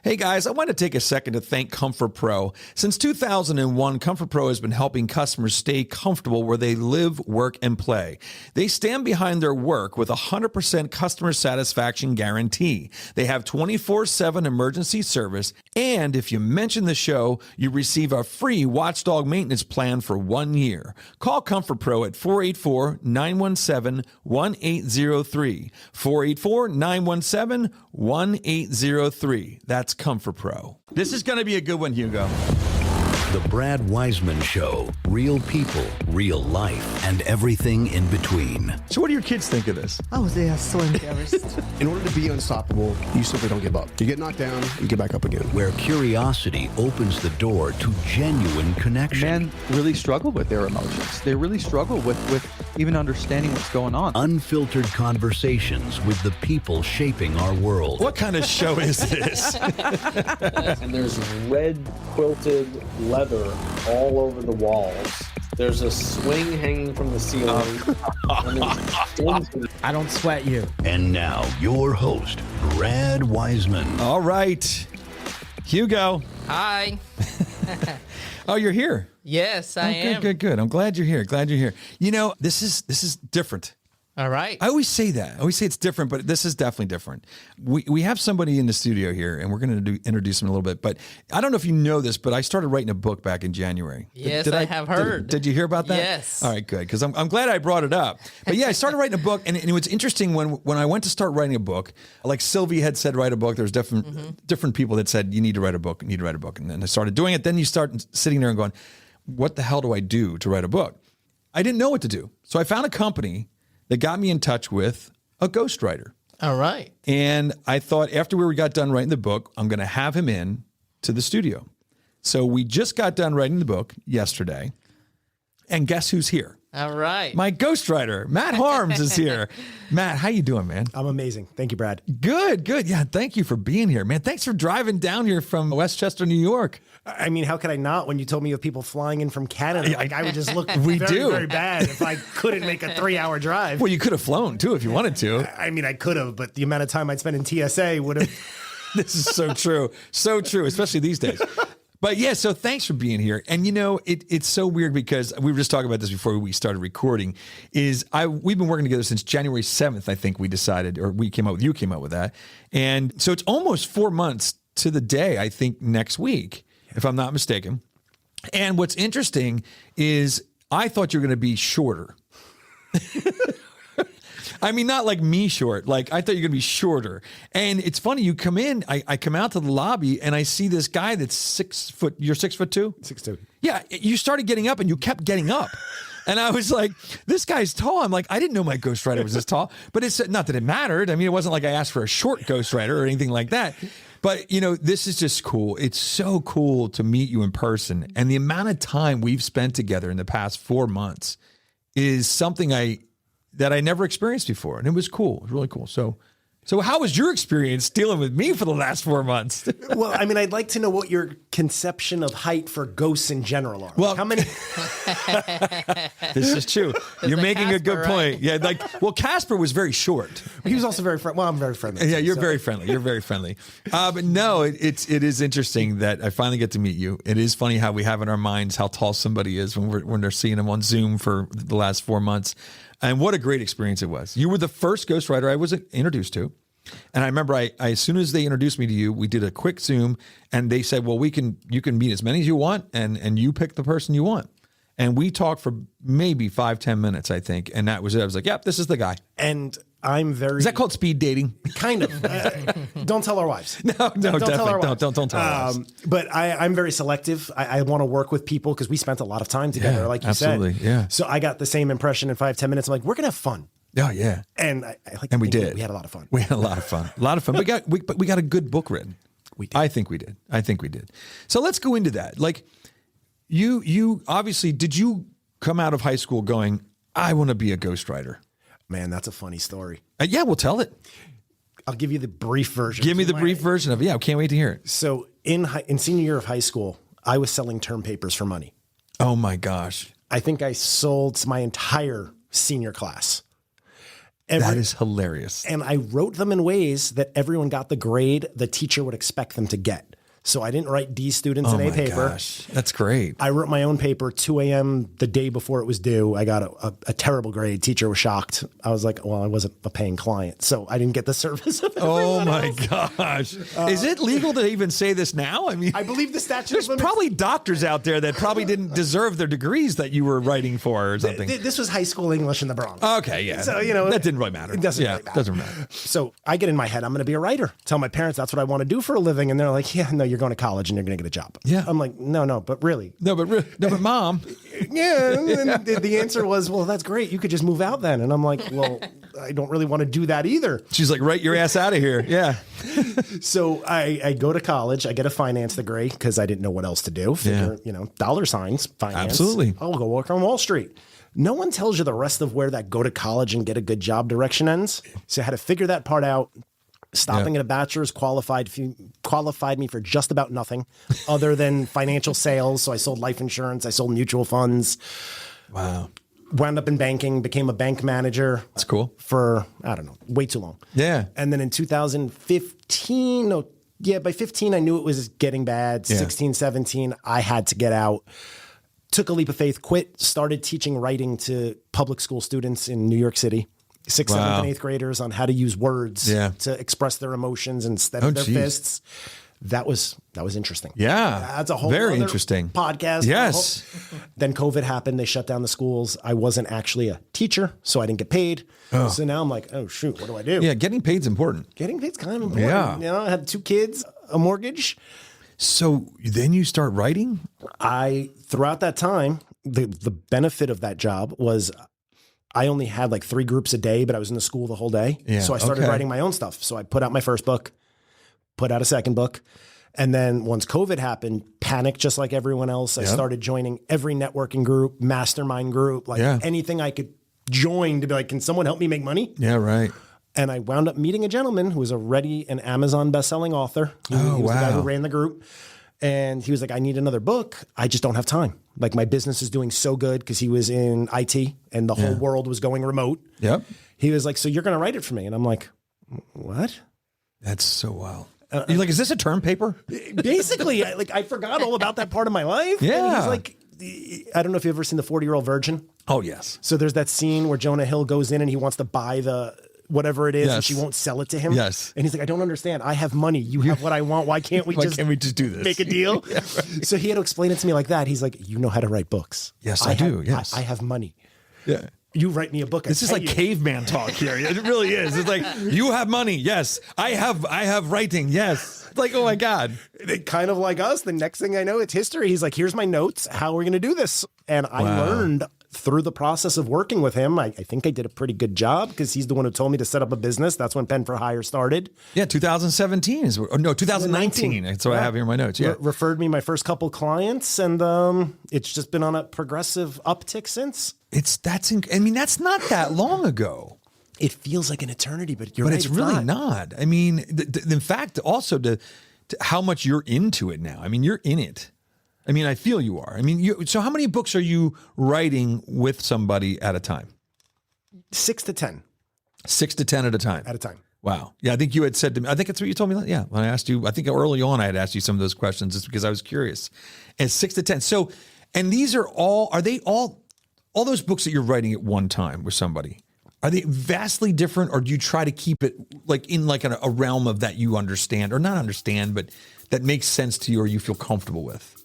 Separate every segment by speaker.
Speaker 1: Hey guys, I want to take a second to thank Comfort Pro. Since 2001, Comfort Pro has been helping customers stay comfortable where they live, work, and play. They stand behind their work with a 100% customer satisfaction guarantee. They have 24/7 emergency service, and if you mention the show, you receive a free watchdog maintenance plan for 1 year. Call Comfort Pro at 484-917-1803. 484-917-1803. That's Comfort Pro. This is going to be a good one, Hugo.
Speaker 2: The Brad Weisman Show. Real people, real life, and everything in between.
Speaker 1: So what do your kids think of this?
Speaker 3: Oh, they are so embarrassed.
Speaker 4: In order to be unstoppable, you simply don't give up. You get knocked down, you get back up again.
Speaker 2: Where curiosity opens the door to genuine connection.
Speaker 5: Men really struggle with their emotions. They really struggle with even understanding what's going on.
Speaker 2: Unfiltered conversations with the people shaping our world.
Speaker 1: What kind of show is this?
Speaker 6: And there's red quilted leather all over the walls. There's a swing hanging from the ceiling.
Speaker 3: I don't sweat you.
Speaker 2: And now, your host, Brad Weisman.
Speaker 1: All right. Hugo.
Speaker 7: Hi.
Speaker 1: Oh, you're here.
Speaker 7: Yes, I am.
Speaker 1: Good. I'm glad you're here. You know, this is different.
Speaker 7: All right.
Speaker 1: I always say that. I always say it's different, but this is definitely different. We have somebody in the studio here, and we're going to introduce him in a little bit. But I don't know if you know this, but I started writing a book back in January.
Speaker 7: Yes, I have heard.
Speaker 1: Did you hear about that?
Speaker 7: Yes.
Speaker 1: All right, good, because I'm glad I brought it up. But yeah, I started writing a book, and it was interesting when I went to start writing a book, like Sylvie had said, write a book. There was different people that said, you need to write a book, And then I started doing it. Then you start sitting there and going, what the hell do I do to write a book? I didn't know what to do. So I found a company that got me in touch with a ghostwriter.
Speaker 7: All right.
Speaker 1: And I thought after we got done writing the book, I'm going to have him in to the studio. So we just got done writing the book yesterday. And guess who's here?
Speaker 7: All right.
Speaker 1: My ghostwriter, Matt Harms, is here. Matt, how you doing, man?
Speaker 8: I'm amazing. Thank you, Brad.
Speaker 1: Good. Yeah, thank you for being here, man. Thanks for driving down here from Westchester, New York.
Speaker 8: I mean, how could I not when you told me of people flying in from Canada? Like, I would just look very bad if I couldn't make a 3-hour drive.
Speaker 1: Well, you could have flown, too, if you wanted to.
Speaker 8: I mean, I could have, but the amount of time I'd spend in TSA would have...
Speaker 1: This is so true. So true, especially these days. But yeah, so thanks for being here. And you know, it's so weird because we were just talking about this before we started recording. We've been working together since January 7th, I think we decided, or you came up with that. And so it's almost 4 months to the day, I think, next week, if I'm not mistaken. And what's interesting is I thought you were going to be shorter. I mean, not like me short. Like, I thought you were going to be shorter. And it's funny, you come in, I come out to the lobby, and I see this guy that's 6 foot. You're 6'2"?
Speaker 8: 6'2".
Speaker 1: Yeah, you started getting up, and you kept getting up. And I was like, this guy's tall. I'm like, I didn't know my ghostwriter was this tall. But it's not that it mattered. I mean, it wasn't like I asked for a short ghostwriter or anything like that. But, you know, this is just cool. It's so cool to meet you in person. And the amount of time we've spent together in the past 4 months is something that I never experienced before. And it was cool. It was really cool. So how was your experience dealing with me for the last 4 months?
Speaker 8: Well, I mean, I'd like to know what your conception of height for ghosts in general are.
Speaker 1: Well,
Speaker 8: how many?
Speaker 1: This is true. You're making
Speaker 7: Casper,
Speaker 1: a good point.
Speaker 7: right?
Speaker 1: Yeah, well, Casper was very short.
Speaker 8: He was also very friendly. Well, I'm very friendly.
Speaker 1: Yeah, you're very friendly. You're very friendly. But no, it is interesting that I finally get to meet you. It is funny how we have in our minds how tall somebody is when they're seeing them on Zoom for the last 4 months. And what a great experience it was. You were the first ghostwriter I was introduced to. And I remember I as soon as they introduced me to you, we did a quick Zoom and they said, well, you can meet as many as you want and you pick the person you want. And we talked for maybe 5-10 minutes, I think. And that was it. I was like, yep, this is the guy.
Speaker 8: And I'm very...
Speaker 1: Is that called speed dating?
Speaker 8: Kind of. Don't tell our wives.
Speaker 1: No,
Speaker 8: don't tell our wives.
Speaker 1: Don't tell our wives.
Speaker 8: But I'm very selective. I want to work with people because we spent a lot of time together, like you said.
Speaker 1: Absolutely, yeah.
Speaker 8: So I got the same impression in 5-10 minutes. I'm like, we're going to have fun.
Speaker 1: Oh, yeah.
Speaker 8: And
Speaker 1: we did.
Speaker 8: We had a lot of fun.
Speaker 1: We had a lot of fun. We got a good book written.
Speaker 8: We did.
Speaker 1: I think we did. So let's go into that. Like, you obviously, did you come out of high school going, I want to be a ghostwriter?
Speaker 8: Man, that's a funny story.
Speaker 1: Yeah, we'll tell it.
Speaker 8: I'll give you the brief version.
Speaker 1: Give me the brief version of it. Yeah, I can't wait to hear it.
Speaker 8: So in senior year of high school, I was selling term papers for money.
Speaker 1: Oh my gosh.
Speaker 8: I think I sold my entire senior class.
Speaker 1: That is hilarious.
Speaker 8: And I wrote them in ways that everyone got the grade the teacher would expect them to get. So I didn't write D students in a paper.
Speaker 1: Gosh, that's great.
Speaker 8: I wrote my own paper 2 a.m. the day before it was due. I got a terrible grade. Teacher was shocked. I was like, well, I wasn't a paying client, so I didn't get the service of everyone else.
Speaker 1: Gosh. Is it legal to even say this now? I mean,
Speaker 8: I believe the statute
Speaker 1: there's
Speaker 8: limits.
Speaker 1: probably doctors out there that probably didn't deserve their degrees that you were writing for or something.
Speaker 8: This was high school English in the Bronx.
Speaker 1: Okay, yeah.
Speaker 8: So,
Speaker 1: that didn't really matter.
Speaker 8: It doesn't really matter.
Speaker 1: Doesn't matter.
Speaker 8: So I get in my head, I'm going to be a writer. Tell my parents that's what I want to do for a living. And they're like, yeah, no, you're going to college and you're going to get a job.
Speaker 1: Yeah.
Speaker 8: I'm like, no, but really.
Speaker 1: No, but mom.
Speaker 8: Yeah. And the answer was, well, that's great. You could just move out then. And I'm like, well, I don't really want to do that either.
Speaker 1: She's like, write your ass out of here. Yeah.
Speaker 8: So I go to college. I get a finance degree because I didn't know what else to do. Figure, dollar signs, finance.
Speaker 1: Absolutely.
Speaker 8: I'll go work on Wall Street. No one tells you the rest of where that go to college and get a good job direction ends. So I had to figure that part out. Stopping at a bachelor's qualified me for just about nothing other than financial sales. So I sold life insurance. I sold mutual funds.
Speaker 1: Wow.
Speaker 8: Wound up in banking, became a bank manager.
Speaker 1: That's cool.
Speaker 8: For, I don't know, way too long.
Speaker 1: Yeah.
Speaker 8: And then in 2015, by 15, I knew it was getting bad.
Speaker 1: Yeah.
Speaker 8: 16, 17, I had to get out. Took a leap of faith, quit, started teaching writing to public school students in New York City. 6th, 7th, and 8th graders on how to use words to express their emotions instead of their fists. That was interesting.
Speaker 1: Yeah.
Speaker 8: That's a whole
Speaker 1: very
Speaker 8: other
Speaker 1: interesting
Speaker 8: podcast.
Speaker 1: Yes.
Speaker 8: Then COVID happened. They shut down the schools. I wasn't actually a teacher, so I didn't get paid.
Speaker 1: Oh.
Speaker 8: So now I'm like, oh, shoot, what do I do?
Speaker 1: Yeah, getting paid's important.
Speaker 8: Getting paid's kind of important.
Speaker 1: Yeah.
Speaker 8: I had 2 kids, a mortgage.
Speaker 1: So then you start writing?
Speaker 8: Throughout that time, the benefit of that job was I only had like 3 groups a day, but I was in the school the whole day.
Speaker 1: Yeah,
Speaker 8: so I started writing my own stuff. So I put out my first book, put out a second book. And then once COVID happened, panicked just like everyone else. I started joining every networking group, mastermind group, anything I could join to be like, can someone help me make money?
Speaker 1: Yeah, right.
Speaker 8: And I wound up meeting a gentleman who was already an Amazon bestselling author. He was the guy who ran the group. And he was like, I need another book. I just don't have time. Like my business is doing so good because he was in IT and the whole world was going remote.
Speaker 1: Yep.
Speaker 8: He was like, so you're going to write it for me. And I'm like, what?
Speaker 1: That's so wild. You're like, is this a term paper?
Speaker 8: Basically, I forgot all about that part of my life.
Speaker 1: Yeah.
Speaker 8: And he's like, I don't know if you've ever seen The 40-Year-Old Virgin.
Speaker 1: Oh, yes.
Speaker 8: So there's that scene where Jonah Hill goes in and he wants to buy the whatever it is, and she won't sell it to him.
Speaker 1: Yes.
Speaker 8: And he's like, I don't understand. I have money. You have what I want. Why can't we just
Speaker 1: do this?
Speaker 8: make a deal? Yeah, right. So he had to explain it to me like that. He's like, you know how to write books.
Speaker 1: Yes, I do. Yes.
Speaker 8: I have money.
Speaker 1: Yeah.
Speaker 8: You write me a book.
Speaker 1: This is like caveman talk here. It really is. It's like, you have money. Yes. I have writing. Yes. It's like, oh my God.
Speaker 8: Kind of like us. The next thing I know, it's history. He's like, here's my notes. How are we going to do this? And I learned through the process of working with him. I think I did a pretty good job because he's the one who told me to set up a business. That's when Pen for Hire started.
Speaker 1: Yeah, 2017 is, or no, 2019. That's what I have here in my notes. Yeah.
Speaker 8: Referred me my first couple clients, and it's just been on a progressive uptick since.
Speaker 1: I mean, that's not that long ago.
Speaker 8: It feels like an eternity, but you're
Speaker 1: but
Speaker 8: right,
Speaker 1: it's really not. I mean, in fact, also to how much you're into it now. I mean, you're in it. I mean, I feel you are. I mean, so how many books are you writing with somebody at a time?
Speaker 8: 6 to 10.
Speaker 1: 6 to 10 at a time.
Speaker 8: At a time.
Speaker 1: Wow. Yeah, I think you had said to me, I think that's what you told me. Yeah, when I asked you, I think early on I had asked you some of those questions just because I was curious. And 6 to 10. So, and these are they all those books that you're writing at one time with somebody? Are they vastly different, or do you try to keep it like in like a realm of that you understand, or not understand, but that makes sense to you or you feel comfortable with?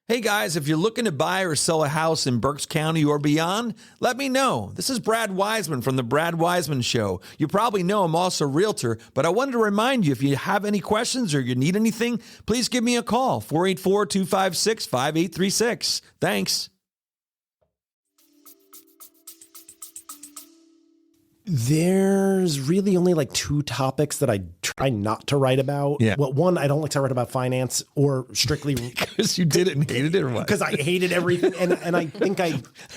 Speaker 1: Hey guys, if you're looking to buy or sell a house in Berks County or beyond, let me know. This is Brad Weisman from The Brad Weisman Show. You probably know I'm also a realtor, but I wanted to remind you, if you have any questions or you need anything, please give me a call, 484-256-5836. Thanks.
Speaker 8: There's really only like 2 topics that I try not to write about.
Speaker 1: Yeah.
Speaker 8: Well, one, I don't like to write about finance or strictly
Speaker 1: because you did it and hated it, or what?
Speaker 8: Because I hated everything, and I think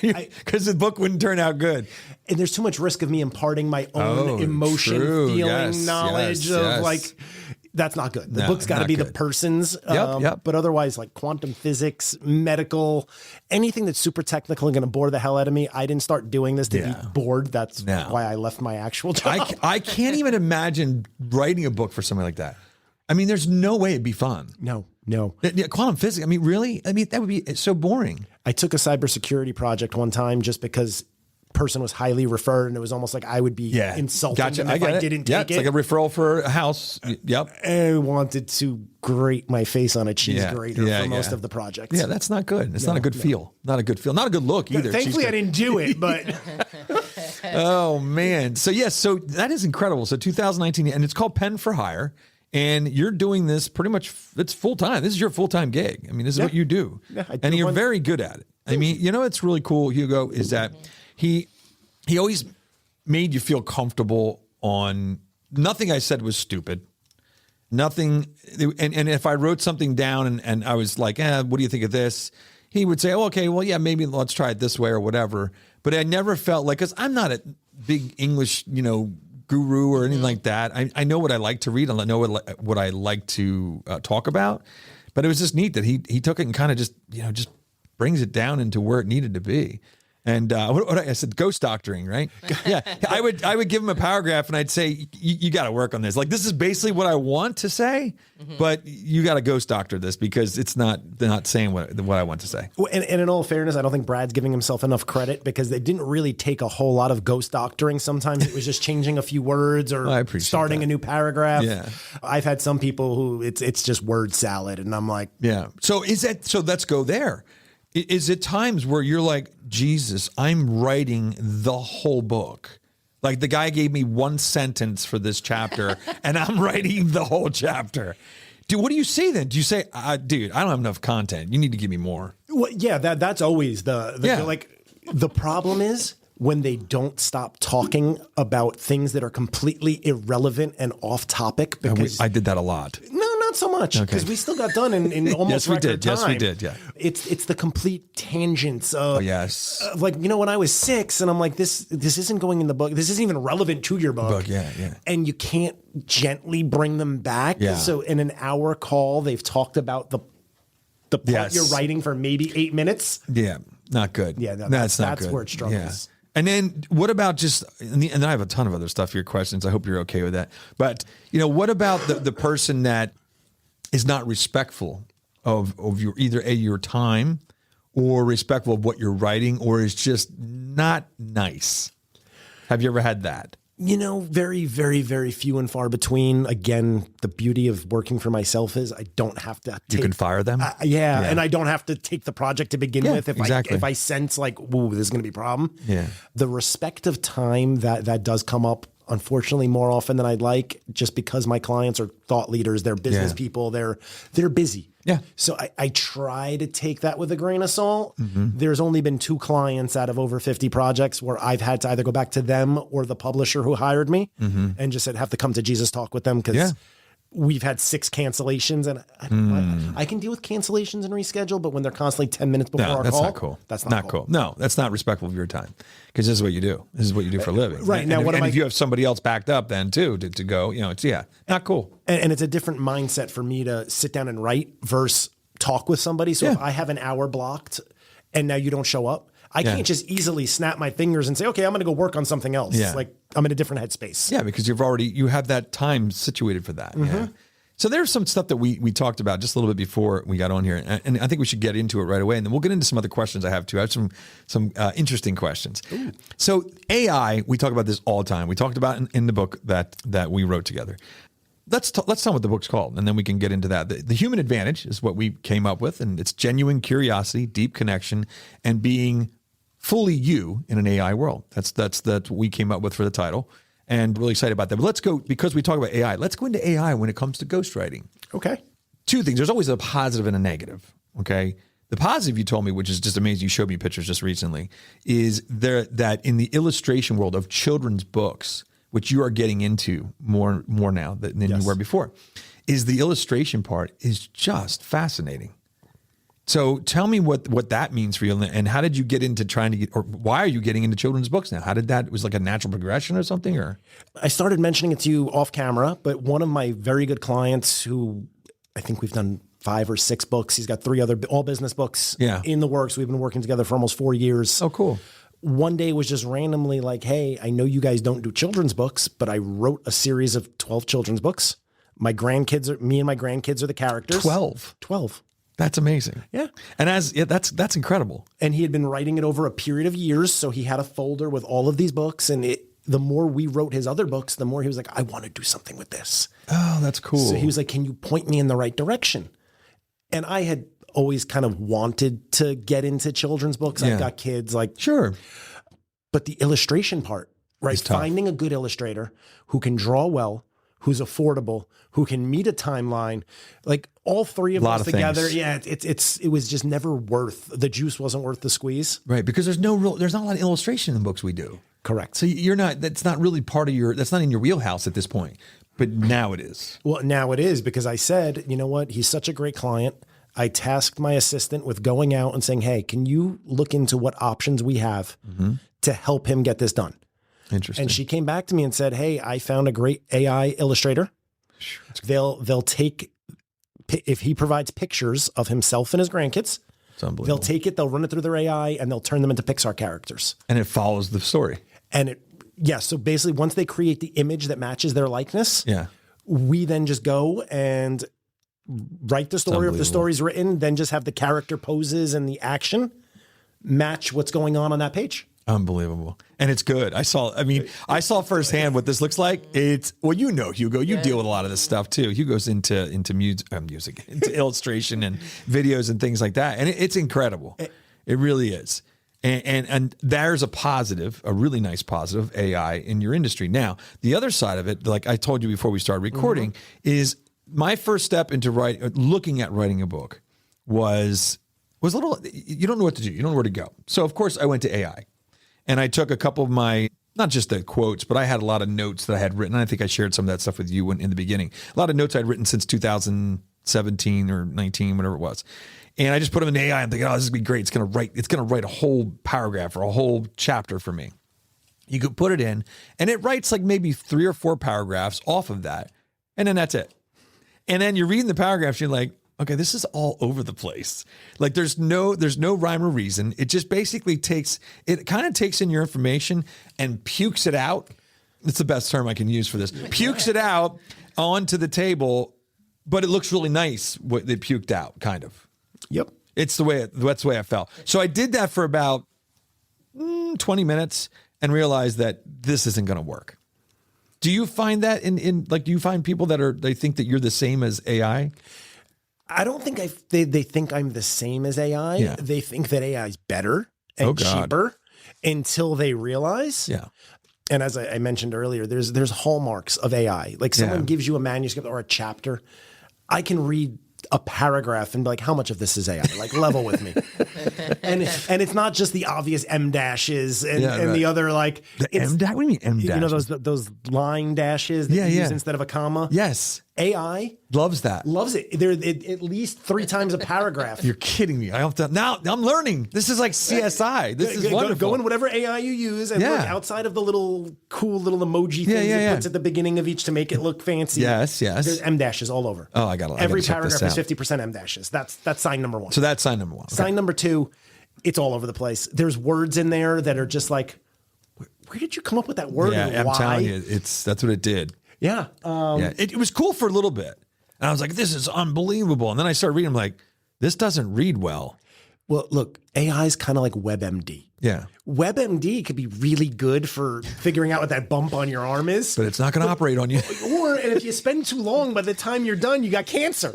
Speaker 1: because the book wouldn't turn out good.
Speaker 8: And there's too much risk of me imparting my own emotion,
Speaker 1: true.
Speaker 8: feeling, knowledge of like. That's not good. The
Speaker 1: No,
Speaker 8: book's got to
Speaker 1: not
Speaker 8: be the
Speaker 1: good.
Speaker 8: person's.
Speaker 1: Yep.
Speaker 8: But otherwise, like quantum physics, medical, anything that's super technical and going to bore the hell out of me. I didn't start doing this to be bored. That's why I left my actual job.
Speaker 1: I can't even imagine writing a book for something like that. I mean, there's no way it'd be fun.
Speaker 8: No.
Speaker 1: Yeah, quantum physics. I mean, really? I mean, that would be so boring.
Speaker 8: I took a cybersecurity project one time just because person was highly referred, and it was almost like I would be insulting them if I didn't take
Speaker 1: it's like a referral for a house. Yep.
Speaker 8: I wanted to grate my face on a cheese grater for most of the project.
Speaker 1: Yeah, that's not good. It's not a good feel. Not a good feel. Not a good look either.
Speaker 8: Thankfully, I didn't do it, but
Speaker 1: oh man. So so that is incredible. So 2019, and it's called Pen for Hire. And you're doing this pretty much, it's full time. This is your full time gig. I mean, this is what you do.
Speaker 8: Yeah,
Speaker 1: and you're very good at it. I mean, you know, it's really cool, Hugo, is that he always made you feel comfortable on nothing I said was stupid. Nothing. And if I wrote something down and I was like, what do you think of this? He would say, oh, okay, well, yeah, maybe let's try it this way or whatever. But I never felt like, because I'm not a big English, guru or anything like that. I know what I like to read. I know what I like to talk about. But it was just neat that he took it and kind of just brings it down into where it needed to be. And what I said, ghost doctoring, right? Yeah, I would give him a paragraph and I'd say, you got to work on this. Like, this is basically what I want to say, but you got to ghost doctor this because they're not saying what I want to say.
Speaker 8: And in all fairness, I don't think Brad's giving himself enough credit because they didn't really take a whole lot of ghost doctoring. Sometimes it was just changing a few words or starting a new paragraph.
Speaker 1: Yeah.
Speaker 8: I've had some people who it's just word salad, and I'm like,
Speaker 1: yeah. So let's go there. Is it times where you're like, Jesus, I'm writing the whole book? Like the guy gave me one sentence for this chapter and I'm writing the whole chapter. Dude, what do you say then? Do you say, dude, I don't have enough content. You need to give me more.
Speaker 8: Well, yeah, that's always the problem is when they don't stop talking about things that are completely irrelevant and off topic. Because
Speaker 1: I did that a lot.
Speaker 8: No, not so much, because we still got done in almost record time.
Speaker 1: Yes, we did. Yeah,
Speaker 8: it's the complete tangents of,
Speaker 1: of
Speaker 8: like, when I was 6 and I'm like, this isn't going in the book. This isn't even relevant to your book.
Speaker 1: Yeah.
Speaker 8: And you can't gently bring them back.
Speaker 1: Yeah.
Speaker 8: So in an hour call, they've talked about the part you're writing for maybe 8 minutes.
Speaker 1: Yeah, not good.
Speaker 8: Yeah,
Speaker 1: that's not good.
Speaker 8: That's where it struggles.
Speaker 1: Yeah. And then what about and then I have a ton of other stuff for your questions. I hope you're okay with that. But, what about the person that is not respectful of your either your time or respectful of what you're writing, or is just not nice? Have you ever had that?
Speaker 8: Very, very, very few and far between. Again, the beauty of working for myself is I don't have to.
Speaker 1: You can fire them.
Speaker 8: And I don't have to take the project to begin with. If I sense like, whoa, this is going to be a problem.
Speaker 1: Yeah.
Speaker 8: The respect of time that does come up, unfortunately, more often than I'd like, just because my clients are thought leaders, they're business people, they're busy.
Speaker 1: Yeah.
Speaker 8: So I try to take that with a grain of salt.
Speaker 1: Mm-hmm.
Speaker 8: There's only been 2 clients out of over 50 projects where I've had to either go back to them or the publisher who hired me and just said, have to come to Jesus talk with them because we've had 6 cancellations, and I can deal with cancellations and reschedule, but when they're constantly 10 minutes before our
Speaker 1: that's
Speaker 8: call,
Speaker 1: not cool.
Speaker 8: That's not cool.
Speaker 1: No, that's not respectful of your time, because this is what you do. This is what you do for a living.
Speaker 8: Right. Now,
Speaker 1: and if you have somebody else backed up then too to go, it's not cool.
Speaker 8: And it's a different mindset for me to sit down and write versus talk with somebody. So if I have an hour blocked and now you don't show up, I can't just easily snap my fingers and say, okay, I'm going to go work on something else.
Speaker 1: Yeah.
Speaker 8: Like I'm in a different headspace.
Speaker 1: Yeah, because you have that time situated for that. Yeah. So there's some stuff that we talked about just a little bit before we got on here, and I think we should get into it right away, and then we'll get into some other questions I have too. I have some interesting questions. Ooh. So AI, we talk about this all the time. We talked about in the book that we wrote together. Let's tell what the book's called, and then we can get into that. The Human Advantage is what we came up with, and it's genuine curiosity, deep connection, and being fully you in an AI world. That's what we came up with for the title. And really excited about that. But let's go, because we talk about AI, let's go into AI when it comes to ghostwriting.
Speaker 8: Okay.
Speaker 1: 2 things. There's always a positive and a negative. Okay. The positive you told me, which is just amazing, you showed me pictures just recently, is that in the illustration world of children's books, which you are getting into more now than you were before, is the illustration part is just fascinating. So tell me what that means for you, and how did you get into trying to get, or why are you getting into children's books now? How did that, was like a natural progression or something, or?
Speaker 8: I started mentioning it to you off camera, but one of my very good clients who I think we've done 5 or 6 books. He's got 3 other all business books in the works. We've been working together for almost 4 years.
Speaker 1: Oh, cool.
Speaker 8: One day was just randomly like, hey, I know you guys don't do children's books, but I wrote a series of 12 children's books. Me and my grandkids are the characters.
Speaker 1: 12. That's amazing.
Speaker 8: Yeah.
Speaker 1: And that's incredible.
Speaker 8: And he had been writing it over a period of years. So he had a folder with all of these books. And the more we wrote his other books, the more he was like, I want to do something with this.
Speaker 1: Oh, that's cool.
Speaker 8: So he was like, can you point me in the right direction? And I had always kind of wanted to get into children's books. I've got kids, like,
Speaker 1: sure.
Speaker 8: But the illustration part, right? Finding a good illustrator who can draw well, who's affordable, who can meet a timeline, like all 3 of us together.
Speaker 1: Things.
Speaker 8: Yeah, it was just never the juice wasn't worth the squeeze.
Speaker 1: Right, because there's not a lot of illustration in the books we do.
Speaker 8: Correct.
Speaker 1: So that's not really that's not in your wheelhouse at this point, but now it is.
Speaker 8: Well, now it is, because I said, you know what? He's such a great client. I tasked my assistant with going out and saying, hey, can you look into what options we have to help him get this done?
Speaker 1: Interesting.
Speaker 8: And she came back to me and said, hey, I found a great AI illustrator. They'll take, if he provides pictures of himself and his grandkids,
Speaker 1: it's unbelievable.
Speaker 8: They'll take it, they'll run it through their AI, and they'll turn them into Pixar characters.
Speaker 1: And it follows the story.
Speaker 8: And so basically once they create the image that matches their likeness, we then just go and write the story. If the story's written, then just have the character poses and the action match what's going on that page.
Speaker 1: Unbelievable. And it's good. I saw firsthand what this looks like. It's, well, you know, Hugo, you deal with a lot of this stuff too. Hugo's into music, into illustration and videos and things like that. And it's incredible. It really is. And there's a really nice positive AI in your industry. Now, the other side of it, like I told you before we started recording, is my first step into looking at writing a book was a little, you don't know what to do. You don't know where to go. So of course I went to AI. And I took a couple of not just the quotes, but I had a lot of notes that I had written. I think I shared some of that stuff with you in the beginning. A lot of notes I'd written since 2017 or 19, whatever it was. And I just put them in AI and thinking, oh, this is going to be great. It's going to write a whole paragraph or a whole chapter for me. You could put it in and it writes like maybe 3 or 4 paragraphs off of that. And then that's it. And then you're reading the paragraphs. You're like, okay, this is all over the place. Like there's no rhyme or reason. It just basically takes in your information and pukes it out. It's the best term I can use for this. Pukes it out onto the table, but it looks really nice what they puked out, kind of.
Speaker 8: Yep.
Speaker 1: That's the way I felt. So I did that for about 20 minutes and realized that this isn't going to work. Do you find that do you find people they think that you're the same as AI?
Speaker 8: I don't think they think I'm the same as AI.
Speaker 1: Yeah.
Speaker 8: They think that AI is better and cheaper until they realize.
Speaker 1: Yeah.
Speaker 8: And as I mentioned earlier, there's hallmarks of AI. Like someone gives you a manuscript or a chapter, I can read a paragraph and be like, how much of this is AI? Like level with me. and it's not just the obvious M dashes and the other like
Speaker 1: the M dash. What do you mean M dash?
Speaker 8: You know those line dashes that you use instead of a comma.
Speaker 1: Yes.
Speaker 8: AI
Speaker 1: loves that.
Speaker 8: Loves it. They're at least 3 times a paragraph.
Speaker 1: You're kidding me. Now I'm learning. This is like CSI. This is wonderful.
Speaker 8: Go in whatever AI you use and look outside of the cool little emoji things it puts at the beginning of each to make it look fancy.
Speaker 1: Yes.
Speaker 8: There's M dashes all over.
Speaker 1: Oh, I got it.
Speaker 8: Every paragraph is 50% M dashes. That's sign number 1.
Speaker 1: So that's sign number 1. Okay.
Speaker 8: Sign number 2, it's all over the place. There's words in there that are just like, where did you come up with that word?
Speaker 1: Yeah,
Speaker 8: and
Speaker 1: I'm telling you, that's what it did.
Speaker 8: Yeah.
Speaker 1: It was cool for a little bit. And I was like, this is unbelievable. And then I started reading, I'm like, this doesn't read well.
Speaker 8: Well, look, AI is kind of like WebMD.
Speaker 1: Yeah.
Speaker 8: WebMD could be really good for figuring out what that bump on your arm is.
Speaker 1: But it's not going to operate on you.
Speaker 8: And if you spend too long, by the time you're done, you got cancer.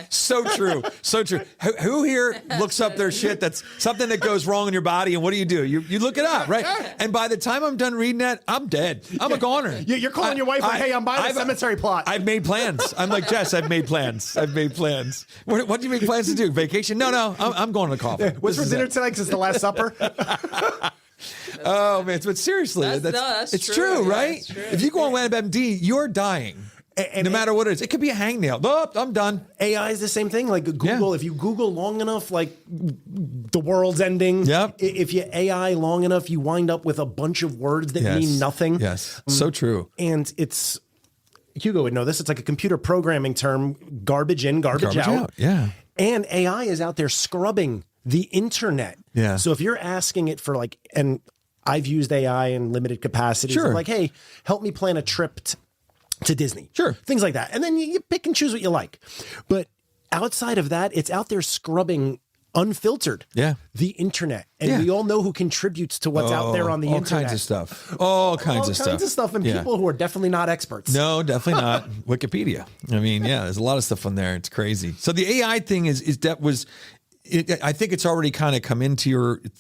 Speaker 1: So true. So true. Who here looks up their shit that's something that goes wrong in your body, and what do? You look it up, right? And by the time I'm done reading that, I'm dead. I'm a goner.
Speaker 8: You're calling your wife like, hey, I'm buying a cemetery plot.
Speaker 1: I've made plans. I'm like, Jess, I've made plans. What do you make plans to do? Vacation? No, I'm going to the coffin.
Speaker 8: What's for dinner tonight? Because it's the Last Supper.
Speaker 1: Oh man, but seriously, it's true, right? That's true. If you go on WebMD, you're dying. no matter what it is. It could be a hangnail. Oh, I'm done.
Speaker 8: AI is the same thing. Like Google, if you Google long enough, like the world's ending.
Speaker 1: Yep.
Speaker 8: If you AI long enough, you wind up with a bunch of words that mean nothing.
Speaker 1: Yes. So true.
Speaker 8: And it's, Hugo would know this. It's like a computer programming term, garbage in, garbage out.
Speaker 1: Yeah.
Speaker 8: And AI is out there scrubbing the internet.
Speaker 1: Yeah.
Speaker 8: So if you're asking it for like, and I've used AI in limited capacities.
Speaker 1: Sure.
Speaker 8: Like, hey, help me plan a trip to Disney.
Speaker 1: Sure.
Speaker 8: Things like that. And then you pick and choose what you like. But outside of that, it's out there scrubbing unfiltered the internet. And we all know who contributes to what's out there on the internet.
Speaker 1: All kinds of stuff. All kinds of stuff.
Speaker 8: And people who are definitely not experts.
Speaker 1: No, definitely not. Wikipedia. I mean, there's a lot of stuff on there. It's crazy. So the AI thing I think it's already kind of come into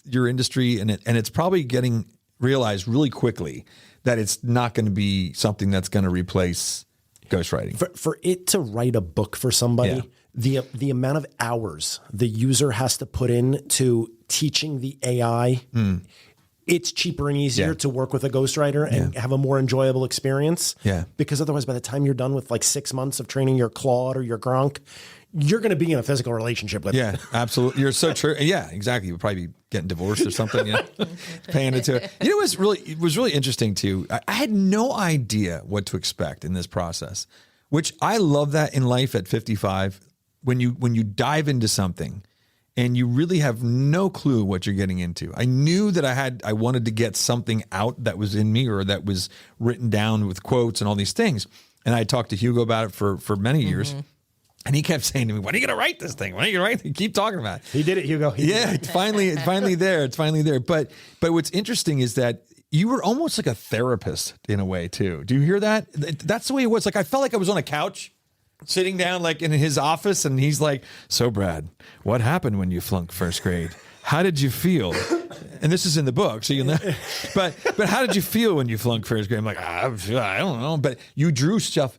Speaker 1: your industry, and it's probably getting realized really quickly that it's not going to be something that's going to replace ghostwriting.
Speaker 8: For it to write a book for somebody, the amount of hours the user has to put in to teaching the AI, it's cheaper and easier to work with a ghostwriter and have a more enjoyable experience.
Speaker 1: Yeah.
Speaker 8: Because otherwise, by the time you're done with like 6 months of training your Claude or your Gronk, you're going to be in a physical relationship with it.
Speaker 1: Absolutely. You're so true. Yeah, exactly. You'll probably be getting divorced or something, paying it to it. You know, it was really interesting too. I had no idea what to expect in this process, which I love that in life at 55, when you dive into something and you really have no clue what you're getting into. I knew that I wanted to get something out that was in me, or that was written down with quotes and all these things. And I talked to Hugo about it for many years. And he kept saying to me, "When are you going to write this thing? When are you going to write it?" Keep talking about it.
Speaker 8: He did it, Hugo.
Speaker 1: It's finally there. It's finally there. But what's interesting is that you were almost like a therapist in a way too. Do you hear that? That's the way it was. Like, I felt like I was on a couch sitting down like in his office, and he's like, "So Brad, what happened when you flunked first grade? How did you feel?" And this is in the book, so you'll know. But how did you feel when you flunked first grade? I'm like, I don't know. But you drew stuff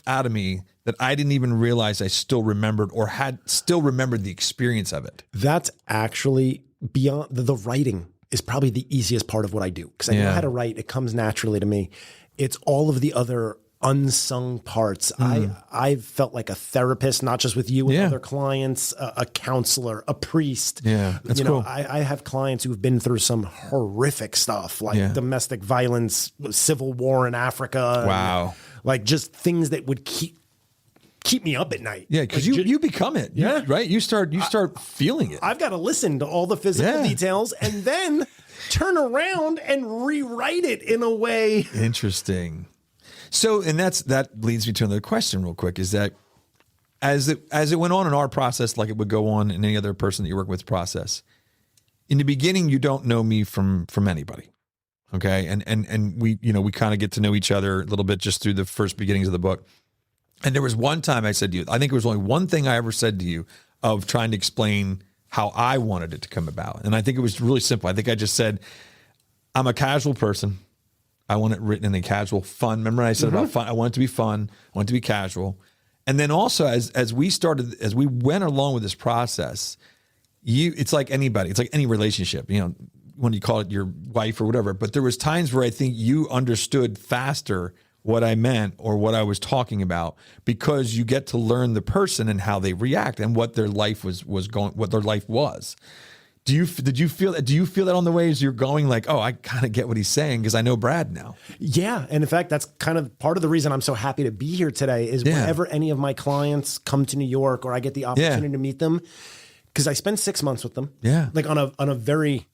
Speaker 1: out of me that I didn't even realize I still remembered, or had still remembered the experience of it.
Speaker 8: That's actually beyond the writing is probably the easiest part of what I do, because I know how to write. It comes naturally to me. It's all of the other unsung parts. I've felt like a therapist, not just with you and other clients, a counselor, a priest.
Speaker 1: Yeah, that's cool.
Speaker 8: I have clients who've been through some horrific stuff, like domestic violence, civil war in Africa.
Speaker 1: Wow.
Speaker 8: And, like, just things that would keep me up at night.
Speaker 1: Yeah, because
Speaker 8: like,
Speaker 1: you become it. Right? You start feeling it.
Speaker 8: I've got to listen to all the physical details and then turn around and rewrite it in a way.
Speaker 1: Interesting. So, and that leads me to another question real quick, is that as it went on in our process, like it would go on in any other person that you work with process, in the beginning, you don't know me from anybody. Okay. And we kind of get to know each other a little bit just through the first beginnings of the book. And there was one time I said to you, I think it was only one thing I ever said to you of trying to explain how I wanted it to come about. And I think it was really simple. I think I just said, I'm a casual person. I want it written in a casual, fun. Remember I said about fun? I want it to be fun. I want it to be casual. And then also as we went along with this process, it's like anybody, it's like any relationship, when you call it your wife or whatever, but there was times where I think you understood faster what I meant or what I was talking about, because you get to learn the person and how they react and what their life was what their life was. Did you feel that? Do you feel that on the way as you're going, like, oh, I kind of get what he's saying because I know Brad now?
Speaker 8: Yeah. And in fact, that's kind of part of the reason I'm so happy to be here today is whenever any of my clients come to New York or I get the opportunity to meet them, because I spend 6 months with them. Yeah. Like on a very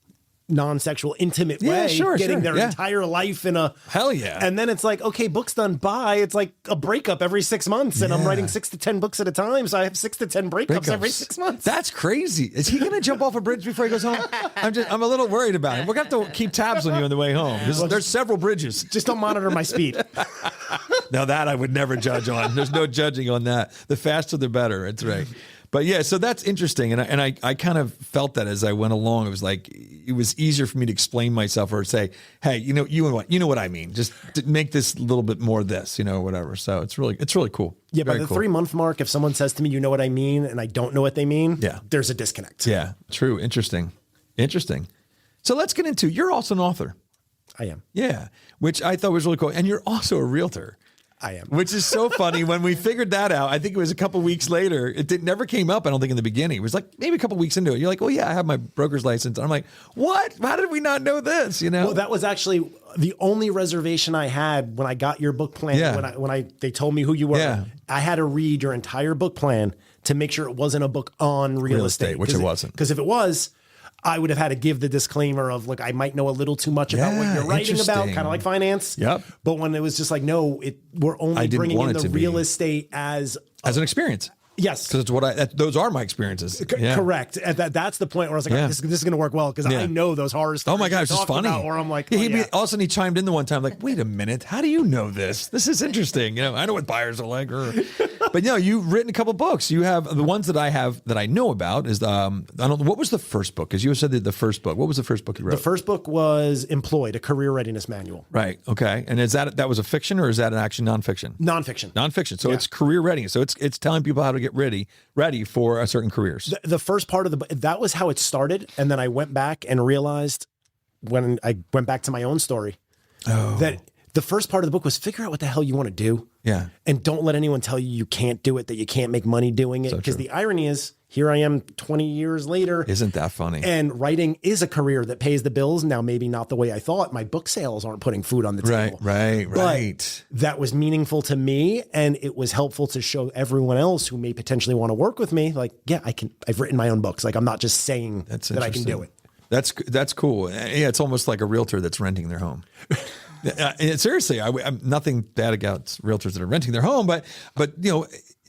Speaker 8: non-sexual, intimate way, getting their entire life in a
Speaker 1: hell yeah.
Speaker 8: And then it's like, okay, book's done. Bye. It's like a breakup every 6 months, and I'm writing 6 to 10 books at a time, so I have 6 to 10 breakups every 6 months.
Speaker 1: That's crazy. Is he going to jump off a bridge before he goes home? I'm a little worried about it. We're going to have to keep tabs on you on the way home. There's several bridges.
Speaker 8: Just don't monitor my speed.
Speaker 1: Now that I would never judge on. There's no judging on that. The faster, the better. That's right. But yeah, so that's interesting. And I kind of felt that as I went along. It was like, it was easier for me to explain myself or say, hey, you know what I mean? Just to make this a little bit more this, whatever. So it's really cool.
Speaker 8: Yeah, by the 3 month mark, if someone says to me, you know what I mean, and I don't know what they mean, there's a disconnect.
Speaker 1: Yeah, true. Interesting. So let's get into, you're also an author.
Speaker 8: I am.
Speaker 1: Yeah, which I thought was really cool. And you're also a realtor.
Speaker 8: I am.
Speaker 1: Which is so funny. When we figured that out, I think it was a couple weeks later. Never came up, I don't think, in the beginning. It was like maybe a couple weeks into it. You're like, oh, yeah, I have my broker's license. I'm like, what? How did we not know this?
Speaker 8: Well, that was actually the only reservation I had when I got your book plan.
Speaker 1: Yeah.
Speaker 8: When they told me who you were,
Speaker 1: Yeah.
Speaker 8: I had to read your entire book plan to make sure it wasn't a book on real estate.
Speaker 1: Which it wasn't.
Speaker 8: Because if it was, I would have had to give the disclaimer of, look, I might know a little too much about what you're writing about,
Speaker 1: interesting.
Speaker 8: kind of like finance.
Speaker 1: Yep.
Speaker 8: But when it was just like, no, we're only
Speaker 1: didn't
Speaker 8: bringing
Speaker 1: want
Speaker 8: in
Speaker 1: it
Speaker 8: the
Speaker 1: to be.
Speaker 8: real estate as
Speaker 1: an experience.
Speaker 8: Yes.
Speaker 1: Because it's those are my experiences. Yeah.
Speaker 8: Correct. And that's the point where I was like,
Speaker 1: Yeah.
Speaker 8: this is going to work well because I know those horror stories.
Speaker 1: Oh my God, it's just funny.
Speaker 8: Or I'm like,
Speaker 1: all of a sudden he chimed in the one time, like, wait a minute, how do you know this? This is interesting. I know what buyers are like. But you've written a couple books. You have the ones that I have that I know about is I don't know, what was the first book? Because you said that the first book. What was the first book you wrote?
Speaker 8: The first book was Employed, a career readiness manual.
Speaker 1: Right. Okay. And is that was a fiction or is that an action nonfiction?
Speaker 8: Nonfiction.
Speaker 1: Nonfiction. So it's career readiness. So it's telling people how to get ready for a certain careers.
Speaker 8: The first part of that was how it started. And then I went back and realized when I went back to my own story that the first part of the book was figure out what the hell you want to do.
Speaker 1: Yeah.
Speaker 8: And don't let anyone tell you can't do it, that you can't make money doing it. Because the irony is, here I am 20 years later.
Speaker 1: Isn't that funny?
Speaker 8: And writing is a career that pays the bills. Now, maybe not the way I thought. My book sales aren't putting food on the table.
Speaker 1: Right.
Speaker 8: But that was meaningful to me. And it was helpful to show everyone else who may potentially want to work with me. Like, yeah, I've written my own books. Like, I'm not just saying that I can do it.
Speaker 1: That's cool. Yeah, it's almost like a realtor that's renting their home. Seriously, I'm nothing bad against realtors that are renting their home, but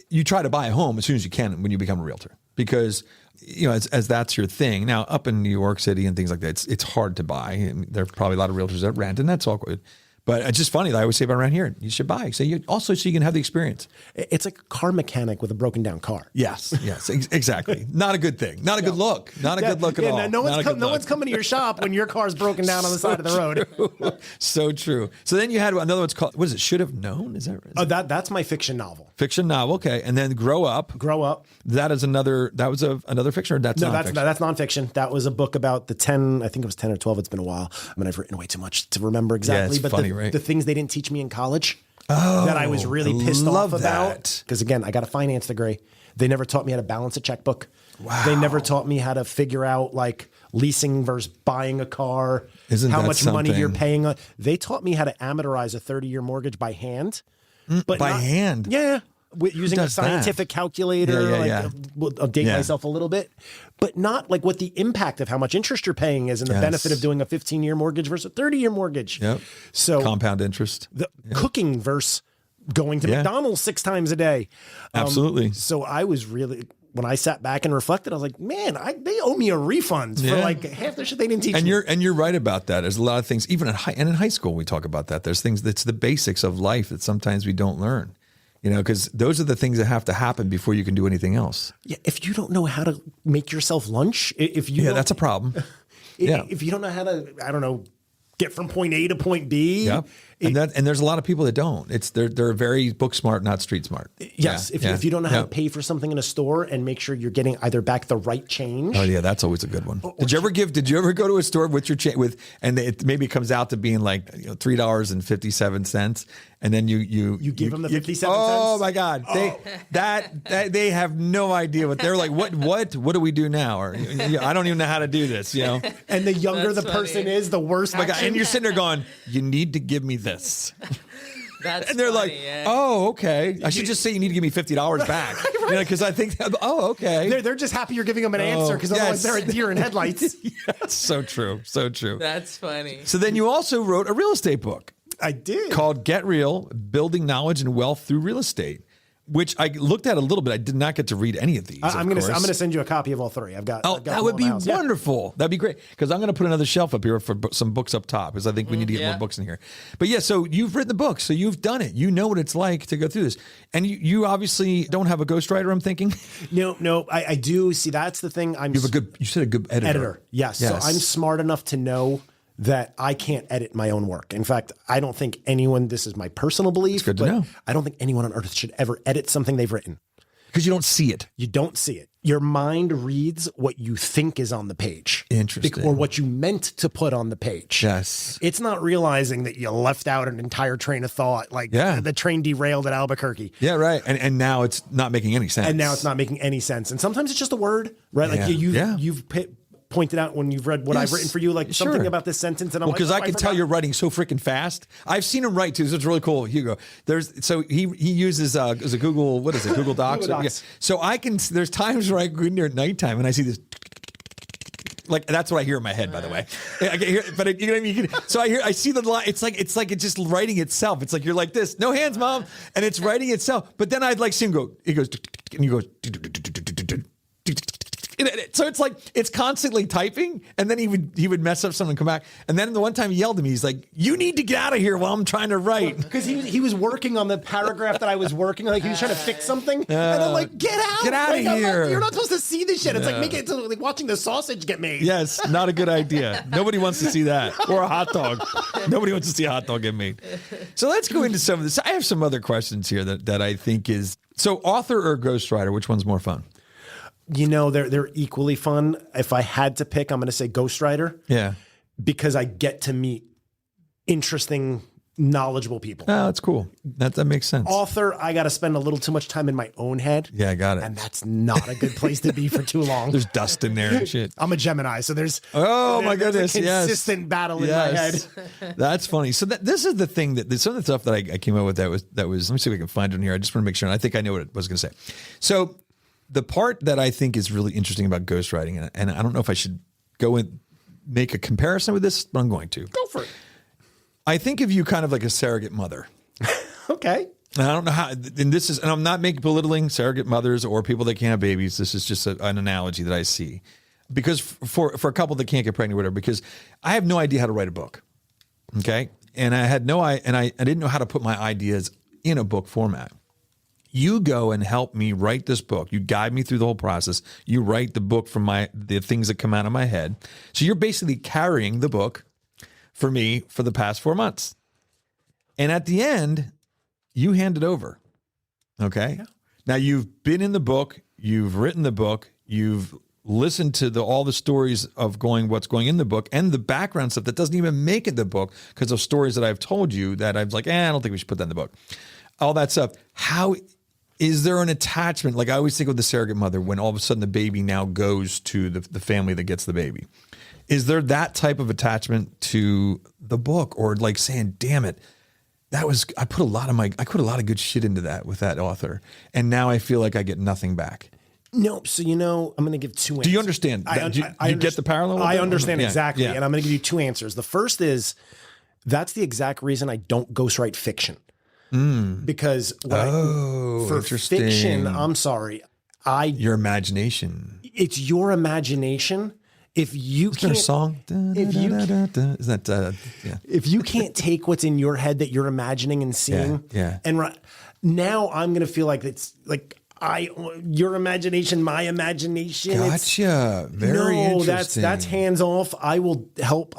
Speaker 1: you try to buy a home as soon as you can when you become a realtor because as that's your thing. Now up in New York City and things like that, it's hard to buy. And there are probably a lot of realtors that rent, and that's all good. But it's just funny that I always say about around here, you should buy. So you can have the experience.
Speaker 8: It's like a car mechanic with a broken down car.
Speaker 1: Yes, exactly. Not a good thing. Not a good look. Not a good look at all.
Speaker 8: No one's coming to your shop when your car's broken down on the side of the road.
Speaker 1: So true. So then you had another one's called, what is it? Should Have Known? Is that right?
Speaker 8: That's my fiction novel.
Speaker 1: Fiction novel. Okay. And then Grow Up. That was another fiction, or that's nonfiction?
Speaker 8: That's nonfiction. That was a book about I think it was 10 or 12. It's been a while. I mean, I've written way too much to remember exactly.
Speaker 1: Yeah, it's funny, right?
Speaker 8: The things they didn't teach me in college that I was really pissed off about. Because again, I got a finance degree. They never taught me how to balance a checkbook.
Speaker 1: Wow.
Speaker 8: They never taught me how to figure out like leasing versus buying a car.
Speaker 1: How
Speaker 8: much money you're paying. They taught me how to amortize a 30-year mortgage by hand. But
Speaker 1: hand?
Speaker 8: Yeah. Using a scientific calculator, I'll date myself a little bit, but not like what the impact of how much interest you're paying is and the benefit of doing a 15-year mortgage versus a 30-year mortgage.
Speaker 1: Yep.
Speaker 8: So
Speaker 1: compound interest.
Speaker 8: The cooking versus going to McDonald's 6 times a day.
Speaker 1: Absolutely.
Speaker 8: So I was really, when I sat back and reflected, I was like, man, they owe me a refund for like half the shit they didn't teach me.
Speaker 1: And you're right about that. There's a lot of things, even in high school, we talk about that. There's things that's the basics of life that sometimes we don't learn. Because those are the things that have to happen before you can do anything else.
Speaker 8: Yeah, if you don't know how to make yourself lunch,
Speaker 1: that's a problem.
Speaker 8: If you don't know how to, get from point A to point B.
Speaker 1: Yeah. And there's a lot of people that don't. They're very book smart, not street smart.
Speaker 8: Yes. If you don't know how to pay for something in a store and make sure you're getting either back the right change.
Speaker 1: Oh yeah, that's always a good one. Did you ever go to a store with your and it maybe comes out to being like $3.57, and then you
Speaker 8: give them the 57 cents?
Speaker 1: Oh my God. They have no idea what they're like. What do we do now? Or I don't even know how to do this,
Speaker 8: And the younger the person is, the worse.
Speaker 1: My God. And you're sitting there going, you need to give me this. And they're like, oh, okay. I should just say you need to give me $50 back. Because I think, okay.
Speaker 8: They're just happy you're giving them an answer because otherwise they're a deer in headlights.
Speaker 1: Yes, so true. So true.
Speaker 7: That's funny.
Speaker 1: So then you also wrote a real estate book.
Speaker 8: I did.
Speaker 1: Called Get Real, Building Knowledge and Wealth Through Real Estate, which I looked at a little bit. I did not get to read any of these.
Speaker 8: I'm going to send you a copy of all 3. I've got
Speaker 1: that would be wonderful. Yeah. That'd be great because I'm going to put another shelf up here for some books up top because I think we need to get more books in here. But so you've written the book, so you've done it. You know what it's like to go through this, and you obviously don't have a ghostwriter. I'm thinking.
Speaker 8: No, I do. See, that's the thing.
Speaker 1: You said a good editor.
Speaker 8: Yes. So I'm smart enough to know that I can't edit my own work. In fact, I don't think anyone, this is my personal belief,
Speaker 1: it's good to know.
Speaker 8: I don't think anyone on earth should ever edit something they've written.
Speaker 1: Because you don't see it.
Speaker 8: You don't see it. Your mind reads what you think is on the page.
Speaker 1: Interesting.
Speaker 8: Or what you meant to put on the page.
Speaker 1: Yes.
Speaker 8: It's not realizing that you left out an entire train of thought, like the train derailed at Albuquerque.
Speaker 1: Yeah, right. And now it's not making any sense.
Speaker 8: And now it's not making any sense. And sometimes it's just a word, right? Like you've pointed out when you've read what I've written for you, like something about this sentence. And I'm
Speaker 1: because I can tell you're writing so freaking fast. I've seen him write too. So it's really cool. Hugo, he uses is a Google, what is it? Google Docs.
Speaker 8: Google Docs.
Speaker 1: So there's times where I go in there at nighttime and I see this. Like that's what I hear in my head, by the way. I can hear, but you know what I mean. So I see the line. It's like it's just writing itself. It's like you're like this, no hands, mom, and it's writing itself. But then I'd like see him go. He goes, and you go. So it's like it's constantly typing, and then he would mess up something and come back. And then the one time he yelled at me, he's like, "You need to get out of here while I'm trying to write."
Speaker 8: Because he was working on the paragraph that I was working on. Like he was trying to fix something, and I'm like, "Get out
Speaker 1: of here!
Speaker 8: You're not supposed to see this shit. It's like making it like watching the sausage get made."
Speaker 1: Yes, not a good idea. Nobody wants to see that, or a hot dog. Nobody wants to see a hot dog get made. So let's go into some of this. I have some other questions here that I think is so author or ghostwriter. Which one's more fun?
Speaker 8: You know, they're equally fun. If I had to pick, I'm going to say ghostwriter.
Speaker 1: Yeah.
Speaker 8: Because I get to meet interesting, knowledgeable people.
Speaker 1: Oh, that's cool. That makes sense.
Speaker 8: Author, I got to spend a little too much time in my own head.
Speaker 1: Yeah, I got it.
Speaker 8: And that's not a good place to be for too long.
Speaker 1: There's dust in there and shit.
Speaker 8: I'm a Gemini, so there's
Speaker 1: my goodness,
Speaker 8: a consistent battle in my head.
Speaker 1: That's funny. So this is the thing that some of the stuff that I came up with that was let me see if we can find it in here. I just want to make sure. And I think I know what I was going to say. So the part that I think is really interesting about ghostwriting, and I don't know if I should go and make a comparison with this, but I'm going to.
Speaker 8: Go for it.
Speaker 1: I think of you kind of like a surrogate mother.
Speaker 8: Okay.
Speaker 1: And I don't know how, and I'm not belittling surrogate mothers or people that can't have babies. This is just an analogy that I see. Because for a couple that can't get pregnant or whatever, because I have no idea how to write a book. Okay. And I didn't know how to put my ideas in a book format. You go and help me write this book. You guide me through the whole process. You write the book from the things that come out of my head. So you're basically carrying the book for me for the past 4 months. And at the end, you hand it over. Okay. Yeah. Now you've been in the book. You've written the book. You've listened to all the stories of what's going in the book and the background stuff that doesn't even make it the book because of stories that I've told you that I was like, I don't think we should put that in the book. All that stuff. How is there an attachment? Like I always think of the surrogate mother when all of a sudden the baby now goes to the family that gets the baby. Is there that type of attachment to the book or like saying, damn it, I put a lot of good shit into that with that author. And now I feel like I get nothing back.
Speaker 8: No. So, I'm going to give two answers.
Speaker 1: Do you understand? You get the parallel?
Speaker 8: I understand exactly.
Speaker 1: Yeah.
Speaker 8: And I'm going to give you two answers. The first is that's the exact reason I don't ghostwrite fiction. Because for fiction, I'm sorry,
Speaker 1: your imagination.
Speaker 8: It's your imagination. If you
Speaker 1: can't, there a song?
Speaker 8: If you can't take what's in your head that you're imagining and seeing, and now I'm going to feel like it's like your imagination, my imagination.
Speaker 1: Gotcha. Very interesting.
Speaker 8: That's hands off. I will help.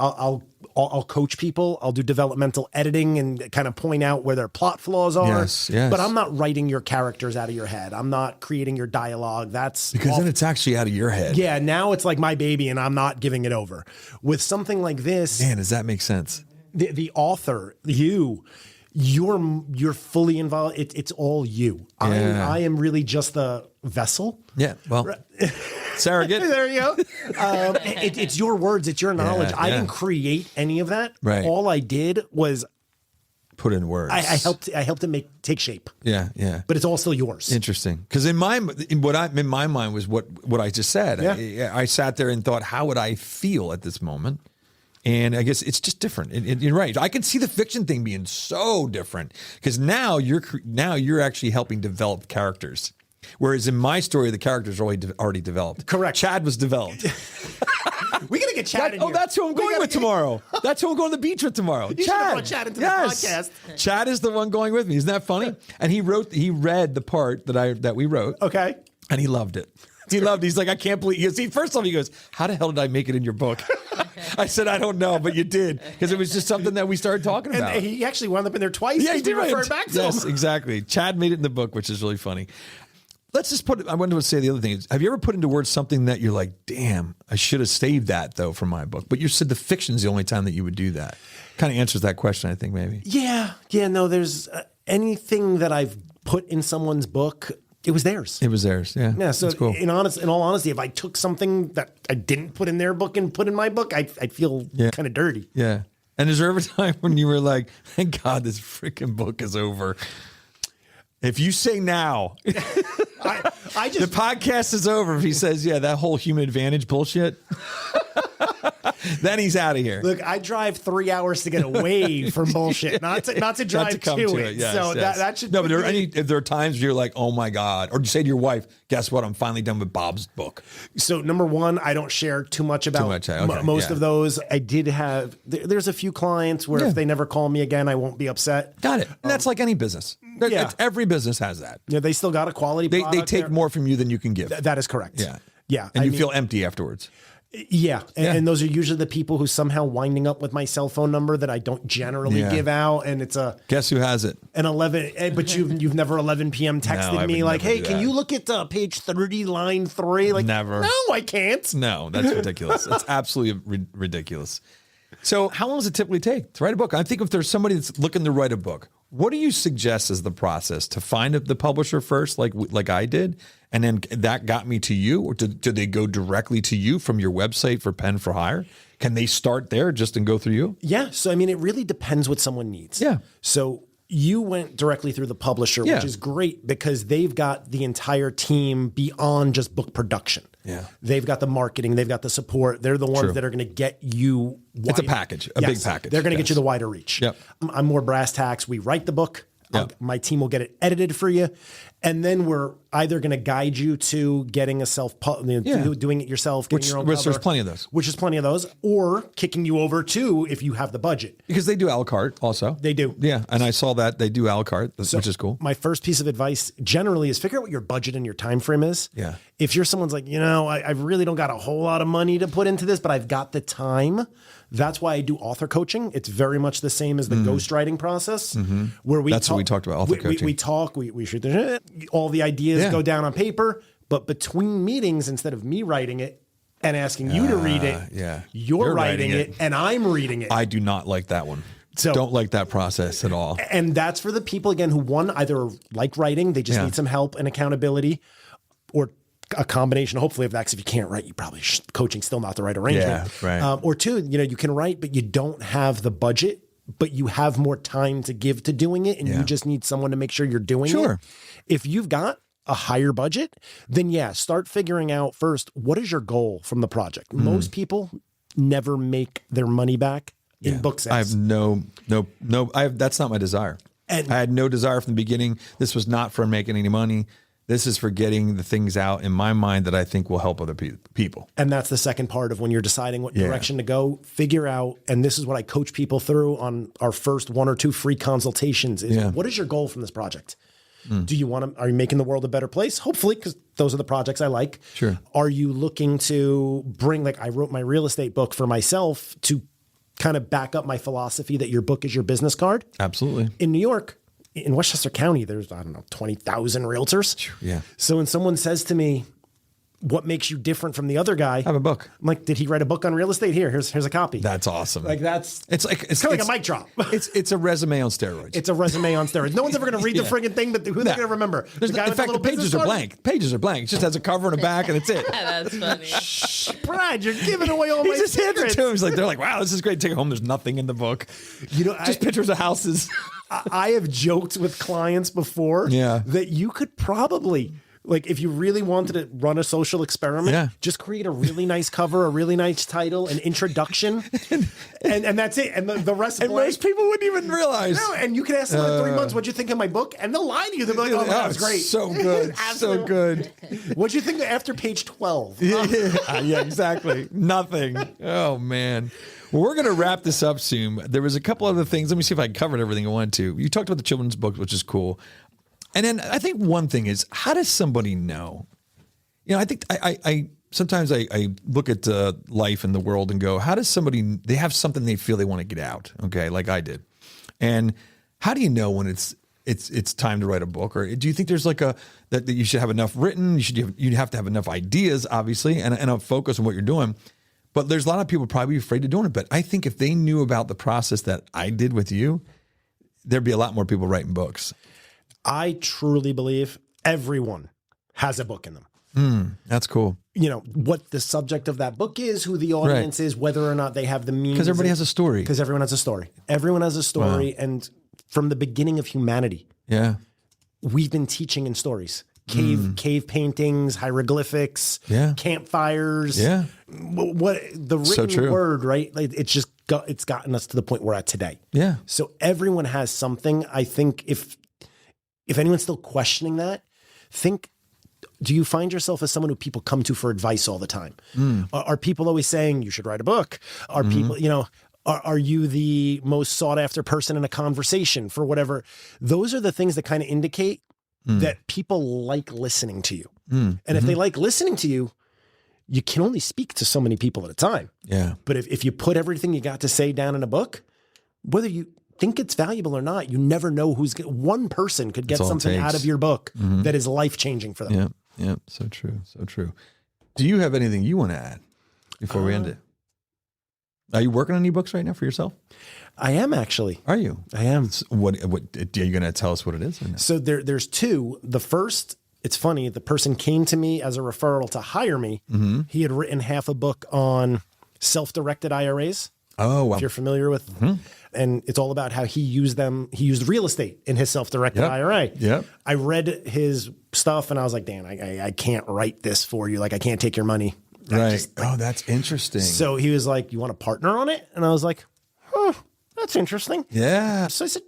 Speaker 8: I'll coach people. I'll do developmental editing and kind of point out where their plot flaws are.
Speaker 1: Yes.
Speaker 8: But I'm not writing your characters out of your head. I'm not creating your dialogue. That's
Speaker 1: because then it's actually out of your head.
Speaker 8: Yeah. Now it's like my baby and I'm not giving it over. With something like this.
Speaker 1: Man, does that make sense?
Speaker 8: The author, you're fully involved. It's all you.
Speaker 1: Yeah.
Speaker 8: I am really just the vessel.
Speaker 1: Yeah. Well, surrogate.
Speaker 8: There you go. It's your words. It's your knowledge. I didn't create any of that.
Speaker 1: Right.
Speaker 8: All I did was
Speaker 1: put in words.
Speaker 8: I helped it take shape.
Speaker 1: Yeah. Yeah.
Speaker 8: But it's all still yours.
Speaker 1: Interesting. Because in my mind was what I just said.
Speaker 8: Yeah.
Speaker 1: I sat there and thought, how would I feel at this moment? And I guess it's just different. You're right. I can see the fiction thing being so different because now you're actually helping develop characters. Whereas in my story, the characters are already developed.
Speaker 8: Correct.
Speaker 1: Chad was developed.
Speaker 8: We gotta get Chad in here.
Speaker 1: Oh, that's who I'm going with tomorrow. That's who I'm going to the beach with tomorrow.
Speaker 8: You should have brought Chad into the podcast.
Speaker 1: Chad is the one going with me. Isn't that funny? And he read the part that we wrote.
Speaker 8: Okay.
Speaker 1: And he loved it. He's like, I can't believe. First off, he goes, how the hell did I make it in your book? I said, I don't know, but you did. Because it was just something that we started talking about.
Speaker 8: And he actually wound up in there twice.
Speaker 1: Yeah, he did.
Speaker 8: Refer back to him.
Speaker 1: Yes, exactly. Chad made it in the book, which is really funny. let's just put it, I wanted to say the other thing is, have you ever put into words something that you're like, damn, I should have saved that though for my book? But you said the fiction's the only time that you would do that. Kind of answers that question, I think, maybe.
Speaker 8: Yeah. No, there's anything that I've put in someone's book, it was theirs.
Speaker 1: It was theirs. Yeah.
Speaker 8: Yeah. So
Speaker 1: that's cool.
Speaker 8: in all honesty, if I took something that I didn't put in their book and put in my book, I'd feel kind of dirty.
Speaker 1: Yeah. And is there ever a time when you were like, thank God this freaking book is over? If you say now,
Speaker 8: I just
Speaker 1: the podcast is over. If he says, yeah, that whole human advantage bullshit, then he's out of here.
Speaker 8: look. I drive 3 hours to get away from bullshit, not to drive
Speaker 1: come
Speaker 8: to
Speaker 1: to
Speaker 8: it.
Speaker 1: Yes,
Speaker 8: so
Speaker 1: yes.
Speaker 8: that should.
Speaker 1: No, but if there are times where you're like, oh my God, or you say to your wife, guess what? I'm finally done with Bob's book.
Speaker 8: So number one, I don't share too much about most of those. I did have. There's a few clients where if they never call me again, I won't be upset.
Speaker 1: Got it. And that's like any business. Every business has that.
Speaker 8: Yeah, they still got a quality.
Speaker 1: They
Speaker 8: product
Speaker 1: take
Speaker 8: there.
Speaker 1: more from you than you can give.
Speaker 8: That is correct. Yeah.
Speaker 1: And
Speaker 8: I
Speaker 1: you
Speaker 8: mean,
Speaker 1: feel empty afterwards.
Speaker 8: Yeah. And those are usually the people who somehow winding up with my cell phone number that I don't generally give out. And it's
Speaker 1: guess who has it?
Speaker 8: An 11, but you've never 11 p.m. texted
Speaker 1: I
Speaker 8: me
Speaker 1: would
Speaker 8: like,
Speaker 1: never
Speaker 8: hey,
Speaker 1: do
Speaker 8: can
Speaker 1: that.
Speaker 8: you look at page 30, line 3? Like,
Speaker 1: Never.
Speaker 8: No, I can't.
Speaker 1: No, that's ridiculous. It's absolutely ridiculous. So how long does it typically take to write a book? I think if there's somebody that's looking to write a book, what do you suggest as the process? To find the publisher first, like I did, and then that got me to you? Or do they go directly to you from your website for Pen for Hire? Can they start there just and go through you?
Speaker 8: Yeah. So, I mean, it really depends what someone needs.
Speaker 1: Yeah.
Speaker 8: So you went directly through the publisher, which is great because they've got the entire team beyond just book production.
Speaker 1: Yeah.
Speaker 8: They've got the marketing, they've got the support. They're the ones that are going to get you.
Speaker 1: It's a package, a big package.
Speaker 8: They're going to get you the wider reach.
Speaker 1: Yep.
Speaker 8: I'm more brass tacks. We write the book.
Speaker 1: Yep.
Speaker 8: My team will get it edited for you. And then we're either going to guide you to getting a doing it yourself, getting your own
Speaker 1: Which
Speaker 8: cover,
Speaker 1: there's plenty of those.
Speaker 8: Which is plenty of those, or kicking you over to if you have the budget.
Speaker 1: Because they do a la carte also.
Speaker 8: They do.
Speaker 1: Yeah. And I saw that they do a la carte, which is cool.
Speaker 8: My first piece of advice generally is figure out what your budget and your time frame is.
Speaker 1: Yeah.
Speaker 8: If you're someone's like, I really don't got a whole lot of money to put into this, but I've got the time. That's why I do author coaching. It's very much the same as the ghostwriting process, where
Speaker 1: That's what we talked about, author coaching.
Speaker 8: We talk, we shoot the shit, all the ideas go down on paper, but between meetings, instead of me writing it and asking you to read it, you're writing it and I'm reading it.
Speaker 1: I do not like that one.
Speaker 8: So
Speaker 1: don't like that process at all.
Speaker 8: And that's for the people, again, who either like writing, they just need some help and accountability, or a combination, hopefully, of that. 'Cause if you can't write, you probably coaching's still not the right arrangement.
Speaker 1: Yeah, right.
Speaker 8: Or two, you can write, but you don't have the budget, but you have more time to give to doing it, and you just need someone to make sure you're doing it. If you've got a higher budget, then start figuring out first, what is your goal from the project? Most people never make their money back in book sales.
Speaker 1: I have that's not my desire.
Speaker 8: And
Speaker 1: I had no desire from the beginning. This was not for making any money. This is for getting the things out in my mind that I think will help other people.
Speaker 8: And that's the second part of when you're deciding what direction to go, figure out, and this is what I coach people through on our first 1 or 2 free consultations, is what is your goal from this project? Do you are you making the world a better place? Hopefully, because those are the projects I like.
Speaker 1: Sure.
Speaker 8: Are you looking to bring, I wrote my real estate book for myself to kind of back up my philosophy that your book is your business card?
Speaker 1: Absolutely.
Speaker 8: In New York, in Westchester County, there's, 20,000 realtors.
Speaker 1: Yeah.
Speaker 8: So when someone says to me, what makes you different from the other guy?
Speaker 1: I have a book.
Speaker 8: I'm like, did he write a book on real estate? Here's a copy.
Speaker 1: That's awesome.
Speaker 8: It's
Speaker 1: kind
Speaker 8: of like a mic drop.
Speaker 1: It's a resume on steroids.
Speaker 8: It's a resume on steroids. No one's ever going to read the friggin' thing, but who's going to remember?
Speaker 1: In fact, the pages are blank. Pages are blank. It just has a cover and a back, and it's it.
Speaker 7: That's funny.
Speaker 8: Brad, you're giving away all my
Speaker 1: He just hands it
Speaker 8: secrets.
Speaker 1: to him. They're like, wow, this is great. Take it home. There's nothing in the book. Just pictures of houses.
Speaker 8: I have joked with clients before that you could probably, if you really wanted to run a social experiment, just create a really nice cover, a really nice title, an introduction, and that's it. And the rest
Speaker 1: And
Speaker 8: blank.
Speaker 1: most people wouldn't even realize.
Speaker 8: No, and you can ask them in 3 months, what'd you think of my book? And they'll lie to you. They'll be like, oh, that was great.
Speaker 1: So good. So good.
Speaker 8: What'd you think after page 12?
Speaker 1: Yeah, exactly. Nothing. Oh, man. Well, we're going to wrap this up soon. There was a couple other things. Let me see if I covered everything I wanted to. You talked about the children's book, which is cool. And then I think one thing is, how does somebody know? I think I sometimes I look at life and the world and go, how does they have something they feel they want to get out? Okay, like I did. And how do you know when it's it's time to write a book? Or do you think there's like that you should have enough written? You have to have enough ideas, obviously, and a focus on what you're doing. But there's a lot of people probably afraid of doing it. But I think if they knew about the process that I did with you, there'd be a lot more people writing books.
Speaker 8: I truly believe everyone has a book in them.
Speaker 1: That's cool.
Speaker 8: You know, what the subject of that book is, who the audience is, whether or not they have the means.
Speaker 1: Because everybody has a story.
Speaker 8: Because everyone has a story. Everyone has a story. Wow. And from the beginning of humanity, we've been teaching in stories. Cave paintings, hieroglyphics, campfires. Yeah. What the written word, right? Like, it's gotten us to the point we're at today. Yeah. So everyone has something. I think if anyone's still questioning that, do you find yourself as someone who people come to for advice all the time? Are people always saying you should write a book? Are people, are you the most sought after person in a conversation for whatever? Those are the things that kind of indicate that people like listening to you. And if they like listening to you, you can only speak to so many people at a time. Yeah. But if you put everything you got to say down in a book, whether you think it's valuable or not, you never know one person could get something out of your book that is life-changing for them.
Speaker 1: Yeah. Yeah. So true. So true. Do you have anything you want to add before we end it? Are you working on any books right now for yourself?
Speaker 8: I am, actually.
Speaker 1: Are you?
Speaker 8: I am.
Speaker 1: What are you going to tell us what it is? Or no?
Speaker 8: So there's two. The first, it's funny, the person came to me as a referral to hire me. He had written half a book on self-directed IRAs. Oh, wow. If you're familiar with, and it's all about how he used them. He used real estate in his self-directed IRA. Yep. I read his stuff and I was like, Dan, I can't write this for you. Like, I can't take your money.
Speaker 1: Right. That's interesting.
Speaker 8: So he was like, you want to partner on it? And I was like, that's interesting. Yeah. So I said,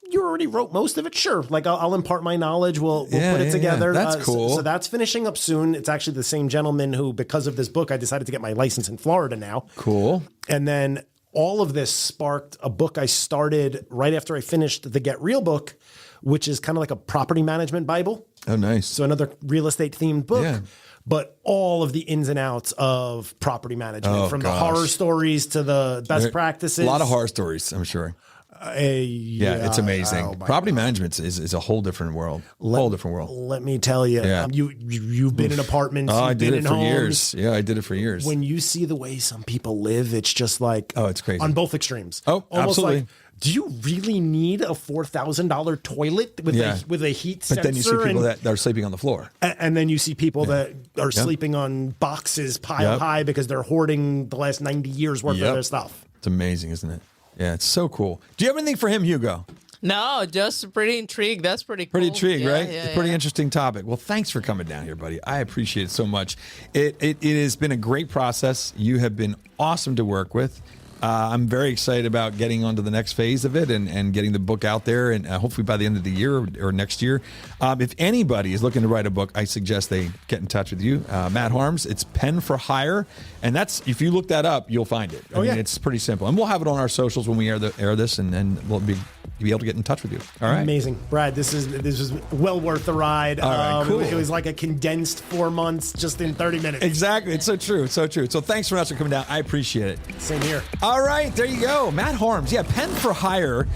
Speaker 8: you already wrote most of it. Sure. Like, I'll impart my knowledge. We'll put it together.
Speaker 1: That's cool.
Speaker 8: So that's finishing up soon. It's actually the same gentleman who, because of this book, I decided to get my license in Florida now. Cool. And then all of this sparked a book I started right after I finished the Get Real book, which is kind of like a property management Bible. Oh, nice. So another real estate themed book, but all of the ins and outs of property management, from the horror stories to the best practices.
Speaker 1: A lot of horror stories, I'm sure. It's amazing. Property management is a whole different world.
Speaker 8: Let me tell you, you've been in apartments.
Speaker 1: I did it for years. Yeah, I did it for years.
Speaker 8: When you see the way some people live, it's just like,
Speaker 1: it's crazy
Speaker 8: on both extremes.
Speaker 1: Oh, almost absolutely.
Speaker 8: Like, do you really need a $4,000 toilet with a heat sensor?
Speaker 1: But then you see people that are sleeping on the floor.
Speaker 8: And then you see people that are sleeping on boxes piled high because they're hoarding the last 90 years worth of their stuff.
Speaker 1: It's amazing, isn't it? Yeah, it's so cool. Do you have anything for him, Hugo?
Speaker 7: No, just pretty intrigued. That's pretty cool.
Speaker 1: Pretty intrigued, right? Yeah, pretty interesting topic. Well, thanks for coming down here, buddy. I appreciate it so much. It has been a great process. You have been awesome to work with. I'm very excited about getting on to the next phase of it and getting the book out there, and hopefully by the end of the year or next year. If anybody is looking to write a book, I suggest they get in touch with you. Matt Harms, it's Pen for Hire, and if you look that up, you'll find it. I mean, it's pretty simple. And we'll have it on our socials when we air this, and we'll be able to get in touch with you. All right.
Speaker 8: Amazing. Brad, this was well worth the ride.
Speaker 1: All right, cool.
Speaker 8: It was like a condensed 4 months just in 30 minutes.
Speaker 1: Exactly. It's so true. So true. So thanks so much for coming down. I appreciate it.
Speaker 8: Same here.
Speaker 1: All right, there you go. Matt Harms. Yeah, Pen for Hire.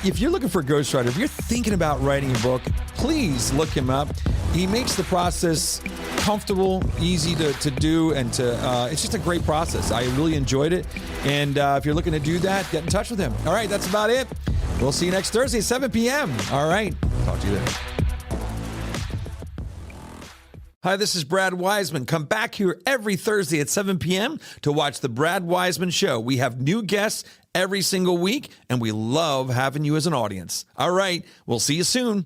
Speaker 1: If you're looking for a ghostwriter, if you're thinking about writing a book, please look him up. He makes the process comfortable, easy to do, and it's just a great process. I really enjoyed it. And if you're looking to do that, get in touch with him. All right, that's about it. We'll see you next Thursday at 7 p.m. All right. Talk to you then. Hi, this is Brad Weisman. Come back here every Thursday at 7 p.m. to watch The Brad Weisman Show. We have new guests every single week, and we love having you as an audience. All right. We'll see you soon.